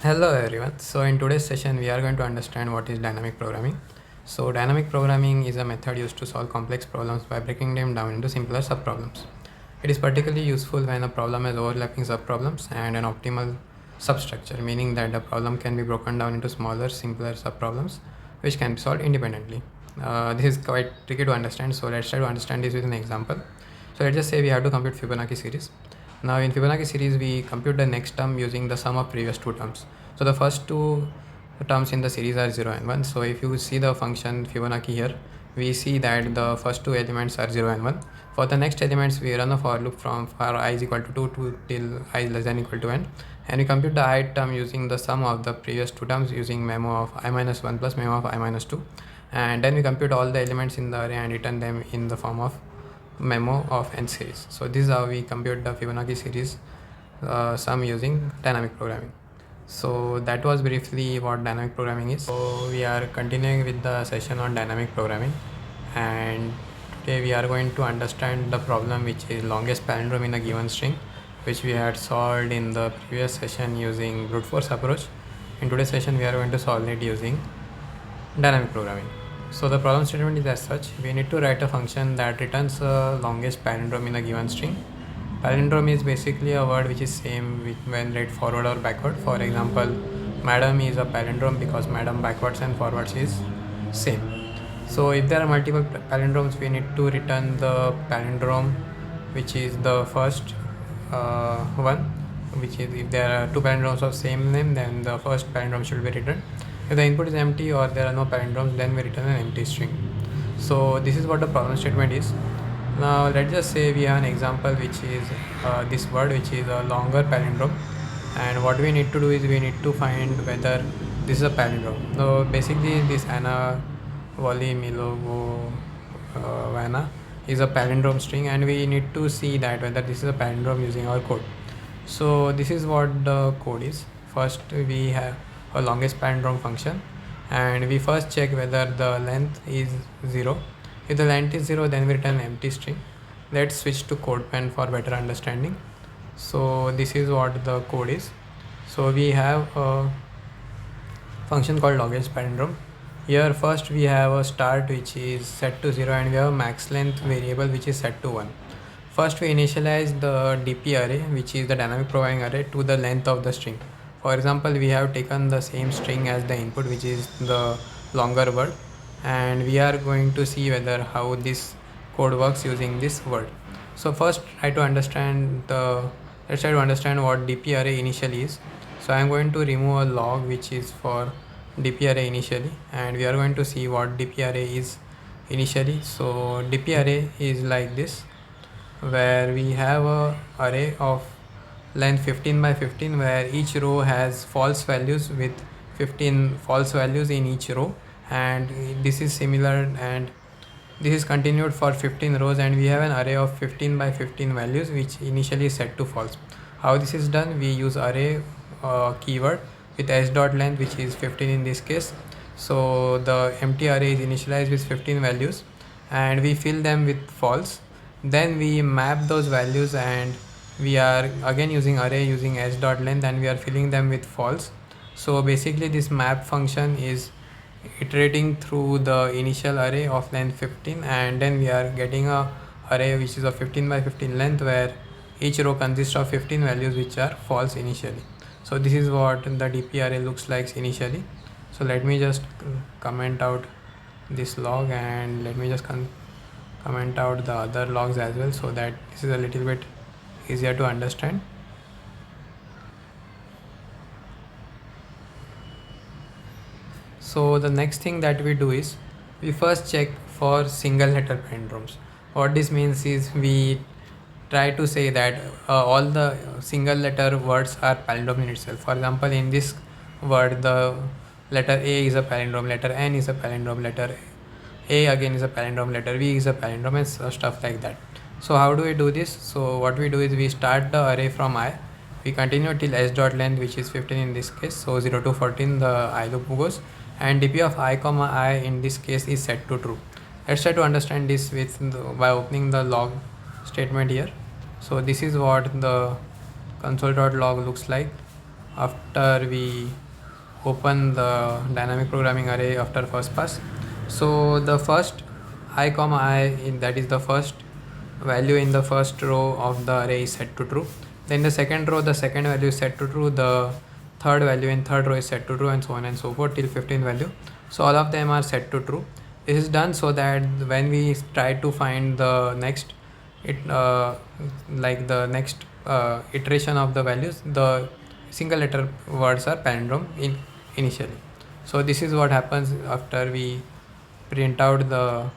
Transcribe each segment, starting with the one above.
Hello everyone. So in today's session we are going to understand what is dynamic programming. So dynamic programming is a method used to solve complex problems by breaking them down into simpler subproblems. It is particularly useful when a problem has overlapping subproblems and an optimal substructure, meaning that the problem can be broken down into smaller, simpler subproblems which can be solved independently. This is quite tricky to understand, so let's try to understand this with an example. So let's just say we have to compute Fibonacci series. Now in Fibonacci series we compute the next term using the sum of previous two terms. So the first two terms in the series are 0 and 1. So if you see the function Fibonacci here, we see that the first two elements are 0 and 1. For the next elements we run a for loop from for I is equal to 2 to till I is less than equal to n, and we compute the ith term using the sum of the previous two terms using memo of I minus 1 plus memo of I minus 2, and then we compute all the elements in the array and return them in the form of memo of n series. So this is how we compute the Fibonacci series sum using dynamic programming. So that was briefly what dynamic programming is. So we are continuing with the session on dynamic programming, and today we are going to understand the problem which is longest palindrome in a given string, which we had solved in the previous session using brute force approach. In today's session we are going to solve it using dynamic programming. So the problem statement is as such: we need to write a function that returns the longest palindrome in a given string. Palindrome is basically a word which is same when read forward or backward. For example, madam is a palindrome because madam backwards and forwards is same. So if there are multiple palindromes, we need to return the palindrome which is the first one, which is if there are two palindromes of same name, then the first palindrome should be returned. If the input is empty or there are no palindromes, then we return an empty string. So this is what the problem statement is. Now let's just say we have an example which is this word which is a longer palindrome, and what we need to do is we need to find whether this is a palindrome. So basically this Anna Wally Milovo Vanna is a palindrome string, and we need to see that whether this is a palindrome using our code. So this is what the code is. First we have a longest palindrome function, and we first check whether the length is 0. If the length is 0, then we return an empty string. Let's switch to CodePen for better understanding. So this is what the code is. So we have a function called longest palindrome. Here first we have a start which is set to 0, and we have a max length variable which is set to 1. First we initialize the DP array, which is the dynamic programming array, to the length of the string. For example, we have taken the same string as the input, which is the longer word, and we are going to see whether how this code works using this word. So first let's try to understand what DP array initially is. So I am going to remove a log which is for DP array initially, and we are going to see what DP array is initially. So DP array is like this, where we have a array of length 15 by 15, where each row has false values with 15 false values in each row, and this is similar, and this is continued for 15 rows, and we have an array of 15 by 15 values which initially is set to false. How this is done? We use array keyword with s dot length, which is 15 in this case. So the empty array is initialized with 15 values, and we fill them with false. Then we map those values, and we are again using array using s dot length, and we are filling them with false. So basically this map function is iterating through the initial array of length 15, and then we are getting a array which is of 15 by 15 length, where each row consists of 15 values which are false initially. So this is what the DP array looks like initially. So let me just comment out this log, and let me just comment out the other logs as well, so that this is a little bit easier to understand. So the next thing that we do is we first check for single letter palindromes. What this means is we try to say that all the single letter words are palindrome in itself. For example, in this word the letter A is a palindrome, letter N is a palindrome, letter A again is a palindrome, letter V is a palindrome, and stuff like that. So how do we do this? So what we do is we start the array from I, we continue till s dot length, which is 15 in this case, so 0 to 14 the I loop goes, and dp of I comma I in this case is set to true. Let's try to understand this by opening the log statement here. So this is what the console.log looks like. after we open the dynamic programming array after first pass. So the first I comma I, that is the first value in the first row of the array is set to true. Then the second row, the second value is set to true, the third value in third row is set to true, and so on and so forth till 15th value. So all of them are set to true. This is done so that when we try to find the next iteration of the values, the single letter words are palindrome initially. So this is what happens after we print out the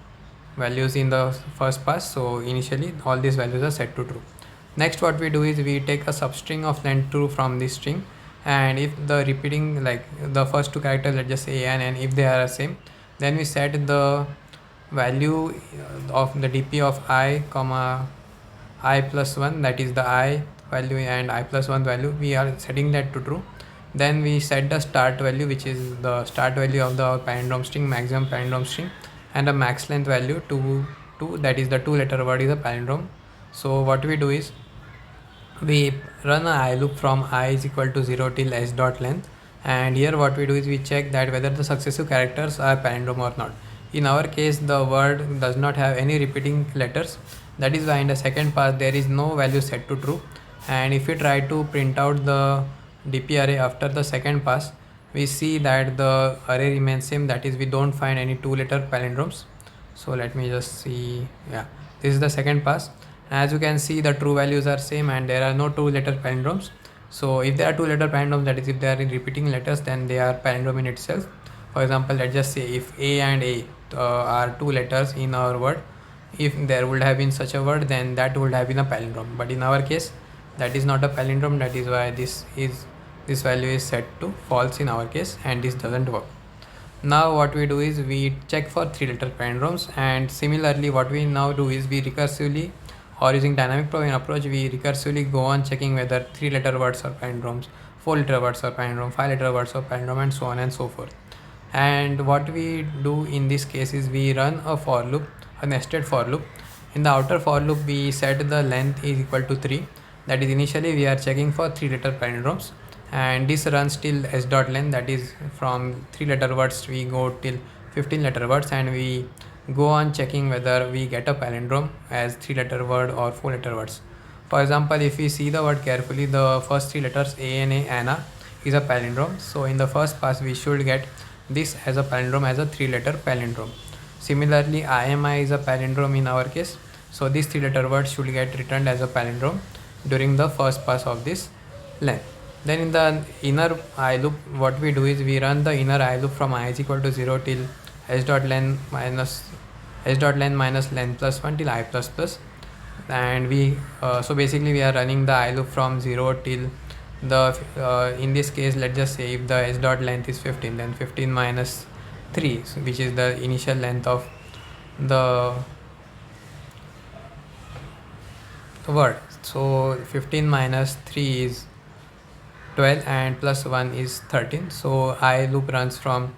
values in the first pass. So initially all these values are set to true. Next, what we do is we take a substring of length true from this string, and if the repeating, like the first two characters, let's just say a and n, if they are the same, then we set the value of the dp of I comma I plus 1, that is the I value and I plus 1 value, we are setting that to true. Then we set the start value, which is the start value of the palindrome string, maximum palindrome string, and a max length value to 2, that is the two letter word is a palindrome. So what we do is we run a I loop from I is equal to 0 till s dot length, and here what we do is we check that whether the successive characters are palindrome or not. In our case, the word does not have any repeating letters, that is why in the second pass there is no value set to true. And if we try to print out the dp array after the second pass, we see that the array remains same, that is we don't find any two letter palindromes. So let me just see, yeah, this is the second pass. As you can see, the true values are same and there are no two letter palindromes. So if there are two letter palindromes, that is if they are in repeating letters, then they are palindrome in itself. For example, let's just say if a and a are two letters in our word, if there would have been such a word, then that would have been a palindrome. But in our case, that is not a palindrome, that is why this value is set to false in our case, and this doesn't work. Now what we do is we check for three letter palindromes, and similarly what we now do is we recursively, or using dynamic programming approach, we recursively go on checking whether three letter words are palindromes, four letter words are palindrome, five letter words are palindrome, and so on and so forth. And what we do in this case is we run a for loop, a nested for loop. In the outer for loop, we set the length is equal to 3, that is initially we are checking for three letter palindromes, and this runs till s dot length, that is from three letter words we go till 15 letter words, and we go on checking whether we get a palindrome as three letter word or four letter words. For example, if we see the word carefully, the first three letters a and a, Anna, is a palindrome. So in the first pass we should get this as a palindrome, as a three letter palindrome. Similarly, IMI is a palindrome in our case, so this three letter word should get returned as a palindrome during the first pass of this length. Then in the inner I loop, what we do is we run the inner I loop from I is equal to 0 till s dot length minus length plus 1 till I plus plus, and we so basically we are running the I loop from 0 till the in this case, let's just say if the s dot length is 15, then 15 minus 3, which is the initial length of the word. So 15 minus 3 is 12 and plus 1 is 13. So I loop runs from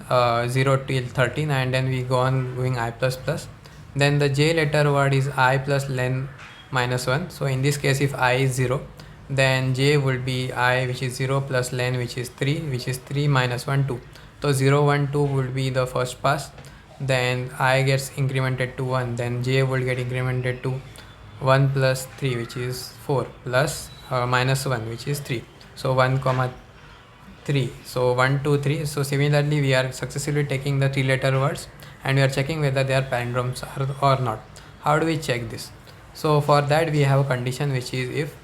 0 till 13, and then we go on going I plus plus. Then the j letter word is I plus len minus 1. So in this case, if I is 0, then j would be I, which is 0, plus len, which is 3, which is 3 minus 1, 2. So 0, 1, 2 would be the first pass. Then I gets incremented to 1. Then j would get incremented to 1 plus 3, which is 4, plus minus 1, which is 3. So 1 comma 3. So 1, 2, 3. So similarly, we are successively taking the three letter words and we are checking whether they are palindromes or not. How do we check this? So for that, we have a condition, which is if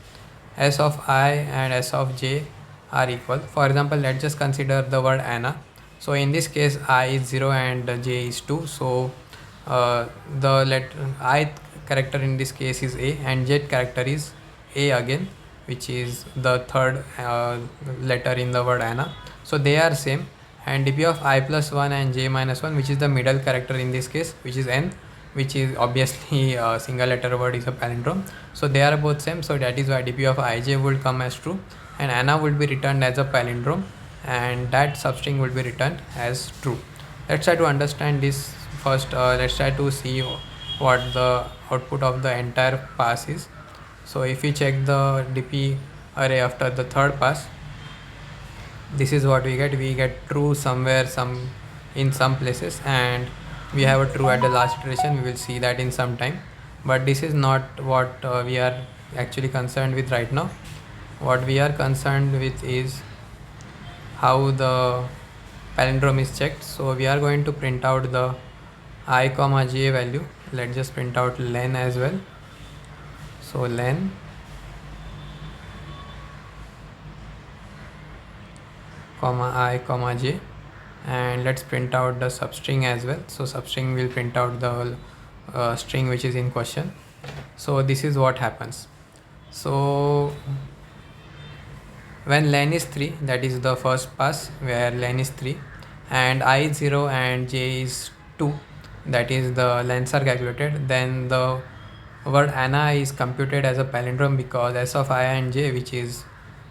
s of I and s of j are equal. For example, let's just consider the word Anna. So in this case, I is 0 and j is 2. So the letter I character in this case is a, and j character is a again, which is the third letter in the word Anna. So they are same, and dp of I plus 1 and j minus 1, which is the middle character in this case, which is n, which is obviously a single letter word, is a palindrome. So they are both same, so that is why dp of ij would come as true, and Anna would be returned as a palindrome, and that substring would be returned as true. Let's try to understand this first. Let's try to see what the output of the entire pass is. So if we check the dp array after the third pass, this is what we get true somewhere, in some places, and we have a true at the last iteration. We will see that in some time, but this is not what we are actually concerned with right now. What we are concerned with is how the palindrome is checked. So we are going to print out the I comma j value. Let's just print out len as well. So len comma I comma j, and let's print out the substring as well. So substring will print out the string which is in question. So this is what happens. So when len is 3, that is the first pass where len is 3 and I is 0 and j is 2, that is the lens are calculated, then the word Anna is computed as a palindrome because s of I and j, which is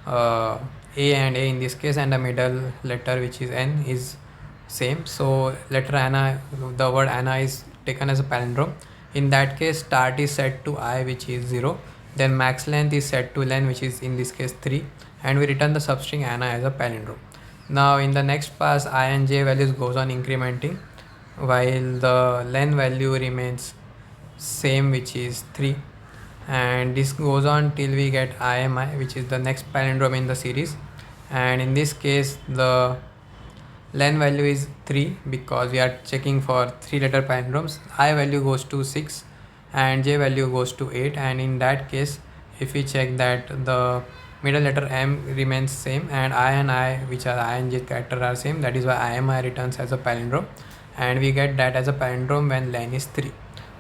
a and a in this case, and the middle letter which is n is same. So letter Anna, the word Anna is taken as a palindrome. In that case, start is set to I, which is 0, then max length is set to len, which is in this case 3, and we return the substring Anna as a palindrome. Now in the next pass, I and j values goes on incrementing while the len value remains same, which is 3, and this goes on till we get IMI, which is the next palindrome in the series. And in this case the len value is 3 because we are checking for 3 letter palindromes. I value goes to 6 and j value goes to 8, and in that case if we check that the middle letter m remains same and I, which are I and j character, are same, that is why IMI returns as a palindrome, and we get that as a palindrome when len is 3.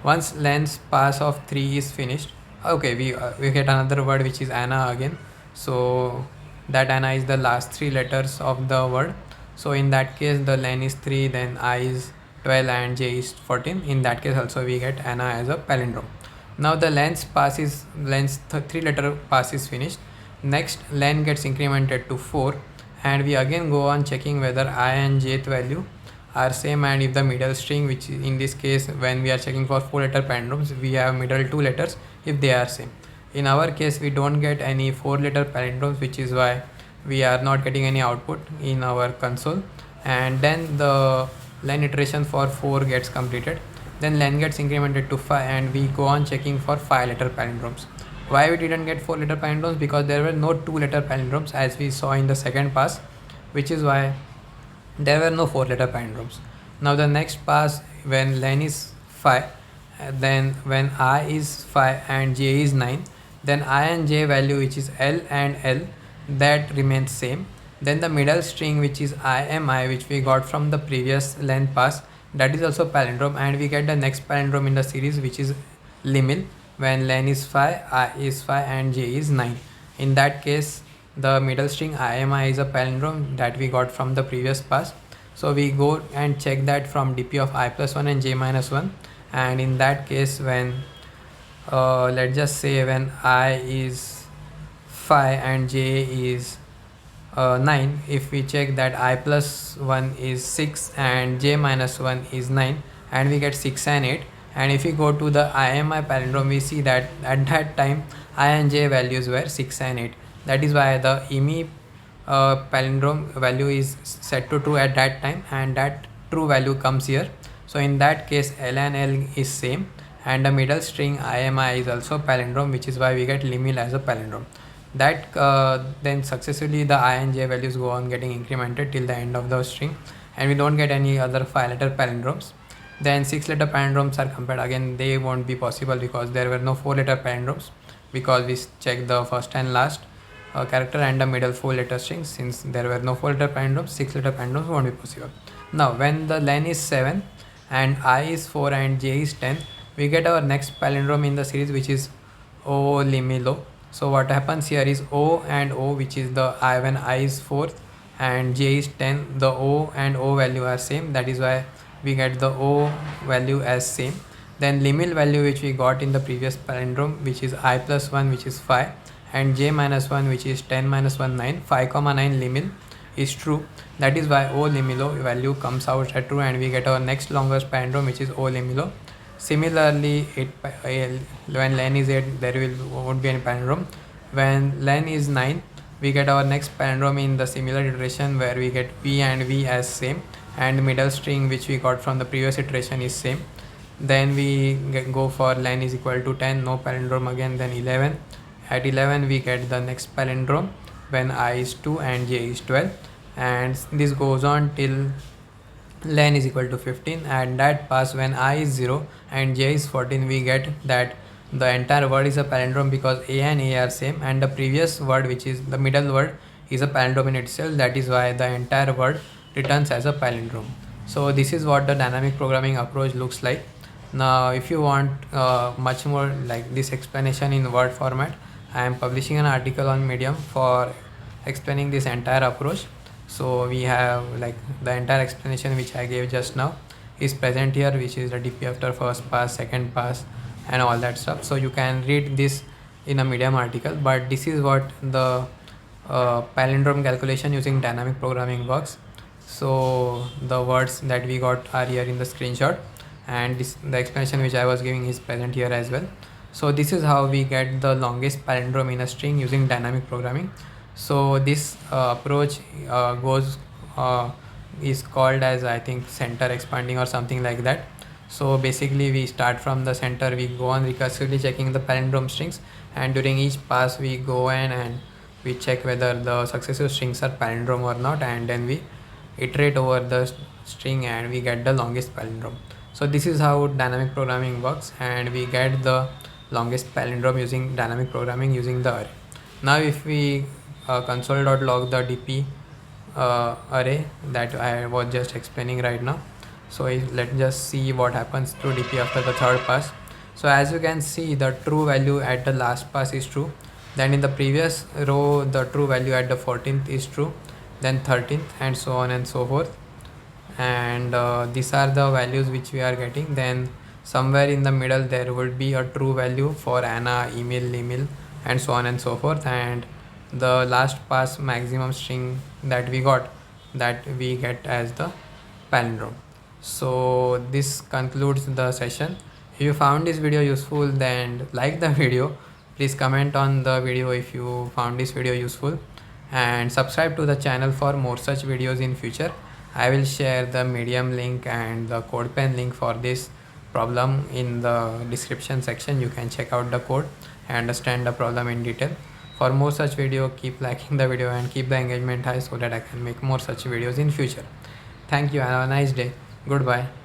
Once len's pass of 3 is finished, okay, we get another word which is Anna again. So that Anna is the last 3 letters of the word. So in that case the len is 3, then I is 12 and j is 14. In that case also we get Anna as a palindrome. Now the len's 3 letter pass is finished. Next len gets incremented to 4, and we again go on checking whether I and jth value are same, and if the middle string, which in this case when we are checking for 4 letter palindromes, we have middle 2 letters, if they are same. In our case we don't get any 4 letter palindromes, which is why we are not getting any output in our console. And then the len iteration for 4 gets completed, then len gets incremented to 5, and we go on checking for 5 letter palindromes. Why we didn't get 4 letter palindromes? Because there were no 2 letter palindromes as we saw in the second pass, which is why there were no 4 letter palindromes. Now the next pass, when len is 5, then when I is 5 and j is 9, then I and j value, which is L and L, that remains same. Then the middle string, which is IMI, which we got from the previous len pass, that is also palindrome, and we get the next palindrome in the series, which is limil, when len is 5, I is 5 and j is 9. In that case the middle string IMI is a palindrome that we got from the previous pass. So we go and check that from dp of I plus 1 and j minus 1, and in that case when let's just say when I is 5 and j is 9, if we check that I plus 1 is 6 and j minus 1 is 9, and we get 6 and 8, and if we go to the IMI palindrome, we see that at that time I and j values were 6 and 8. That is why the IMI palindrome value is set to true at that time, and that true value comes here. So in that case L and L is same, and the middle string IMI is also palindrome, which is why we get limil as a palindrome. That then successively the I and j values go on getting incremented till the end of the string, and we don't get any other 5 letter palindromes. Then 6 letter palindromes are compared. Again they won't be possible because there were no 4 letter palindromes, because we checked the first and last character and the middle 4 letter strings. Since there were no 4 letter palindromes, 6 letter palindromes won't be possible. Now when the len is 7 and I is 4 and j is 10, we get our next palindrome in the series, which is O limilo. So what happens here is O and O, which is the I, when I is 4 and j is 10, the O and O value are same, that is why we get the O value as same. Then limil value, which we got in the previous palindrome, which is I plus 1, which is 5, and j minus 1, which is 10 minus 1 9, 5 comma 9 limil is true. That is why O limilo value comes out as true, and we get our next longest palindrome, which is O limilo. Similarly, when len is 8, there won't be any palindrome. When len is 9, we get our next palindrome in the similar iteration where we get v and v as same, and middle string which we got from the previous iteration is same. Then we go for len is equal to 10, no palindrome again. Then 11, at 11 we get the next palindrome when I is 2 and j is 12, and this goes on till len is equal to 15. And that pass when I is 0 and j is 14, we get that the entire word is a palindrome because a and a are same, and the previous word, which is the middle word, is a palindrome in itself. That is why the entire word returns as a palindrome. So this is what the dynamic programming approach looks like. Now if you want much more like this explanation in word format, I am publishing an article on Medium for explaining this entire approach. So we have like the entire explanation which I gave just now is present here, which is the DP after first pass, second pass, and all that stuff. So you can read this in a Medium article, but this is what the palindrome calculation using dynamic programming works. So the words that we got are here in the screenshot, and the explanation which I was giving is present here as well. So this is how we get the longest palindrome in a string using dynamic programming. So this approach is called as, I think, center expanding or something like that. So basically we start from the center, we go on recursively checking the palindrome strings, and during each pass we go in and we check whether the successive strings are palindrome or not, and then we iterate over the string and we get the longest palindrome. So this is how dynamic programming works, and we get the longest palindrome using dynamic programming using the array. Now if we console.log the dp array that I was just explaining right now, so let's just see what happens to dp after the third pass. So as you can see, the true value at the last pass is true, then in the previous row the true value at the 14th is true, then 13th, and so on and so forth. And these are the values which we are getting. Then somewhere in the middle there would be a true value for Anna, Emil, and so on and so forth. And the last pass maximum string that we got, that we get as the palindrome. So this concludes the session. If you found this video useful, then like the video. Please comment on the video if you found this video useful, and subscribe to the channel for more such videos in future. I will share the Medium link and the CodePen link for this problem in the description section. You can check out the code and understand the problem in detail. For more such video, keep liking the video and keep the engagement high so that I can make more such videos in future. Thank you and have a nice day. Goodbye.